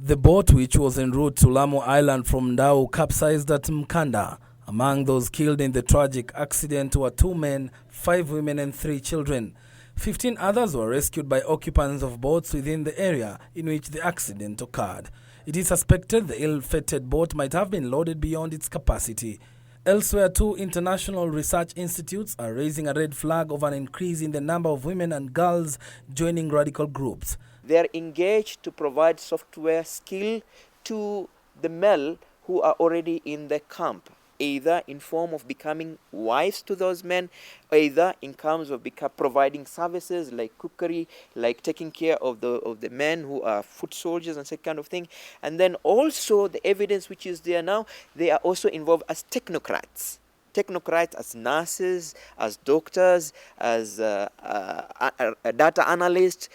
The boat, which was en route to Lamu Island from Ndau, capsized at Mkanda. Among those killed in the tragic accident were 2 men, 5 women and 3 children. 15 others were rescued by occupants of boats within the area in which the accident occurred. It is suspected the ill-fated boat might have been loaded beyond its capacity. Elsewhere, 2 international research institutes are raising a red flag of an increase in the number of women and girls joining radical groups. They are engaged to provide software skill to the men who are already in the camp, either in form of becoming wives to those men, either in terms of providing services like cookery, like taking care of the men who are foot soldiers and that kind of thing. And then also the evidence which is there now, they are also involved as technocrats. Technocrats as nurses, as doctors, as data analysts,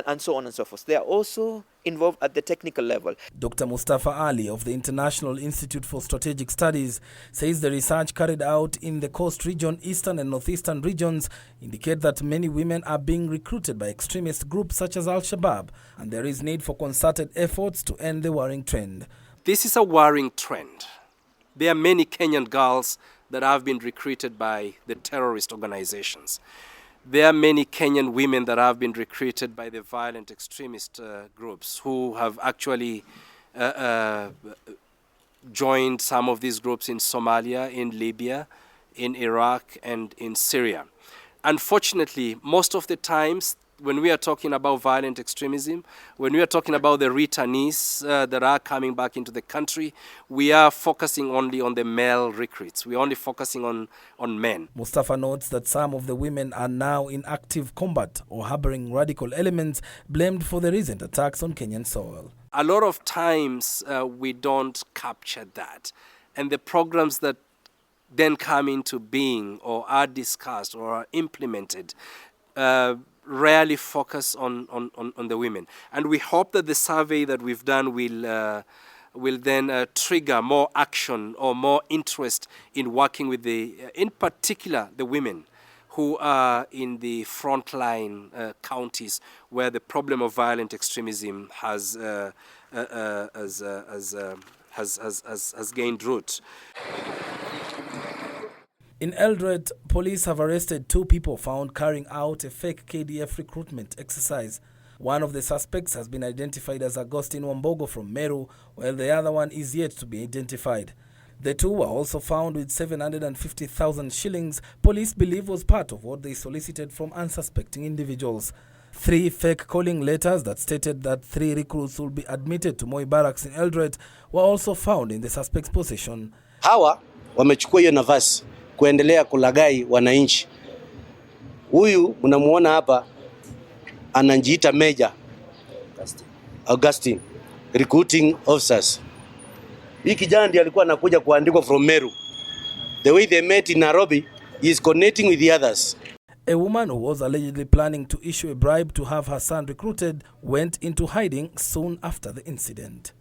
and so on and so forth. They are also involved at the technical level. Dr. Mustafa Ali of the International Institute for Strategic Studies says the research carried out in the coast region, eastern and northeastern regions indicate that many women are being recruited by extremist groups such as Al-Shabaab, and there is need for concerted efforts to end the worrying trend. This is a worrying trend. There are many Kenyan girls that have been recruited by the terrorist organizations. There are many Kenyan women that have been recruited by the violent extremist groups who have actually joined some of these groups in Somalia, in Libya, in Iraq, and in Syria. Unfortunately, most of the times when we are talking about violent extremism, when we are talking about the returnees that are coming back into the country, we are focusing only on the male recruits. We are only focusing on men. Mustafa notes that some of the women are now in active combat or harboring radical elements blamed for the recent attacks on Kenyan soil. A lot of times we don't capture that. And the programs that then come into being or are discussed or are implemented rarely focus on the women. And we hope that the survey that we've done will then trigger more action or more interest in working with in particular, the women who are in the frontline counties where the problem of violent extremism has gained root. In Eldoret, police have arrested 2 people found carrying out a fake KDF recruitment exercise. One of the suspects has been identified as Agustin Wambogo from Meru, while the other one is yet to be identified. The 2 were also found with 750,000 shillings police believe was part of what they solicited from unsuspecting individuals. 3 fake calling letters that stated that 3 recruits will be admitted to Moi Barracks in Eldoret were also found in the suspect's possession. Hawa wamechukua hiyo nafasi kuendelea kulagai wananchi. Huyu mnamuona hapa anajiita Major Augustine recruiting officers. Hii kijana ndiye alikuwa anakuja kuandikwa from Meru. The way they met in Nairobi, he is connecting with the others. A woman who was allegedly planning to issue a bribe to have her son recruited went into hiding soon after the incident.